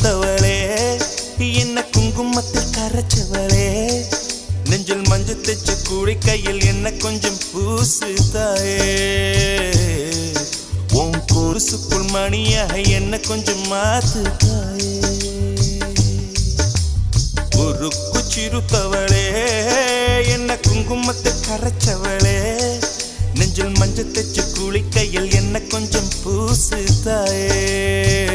சிறுத்தவளே என்ன குங்குமத்தில் கரைச்சவளே நெஞ்சில் மஞ்சள் தைச்சு கூடி கையில் என்ன கொஞ்சம் பூசு தாயே உன் கொலுசுக்குள் மணியாக என்ன கொஞ்சம் மாத்து தாயே உருக்கு சிறுத்தவளே என்ன குங்குமத்தை கரைச்சவளே நெஞ்சில் மஞ்சள் தைச்சு கூலி கையில் என்ன கொஞ்சம் பூசு தாயே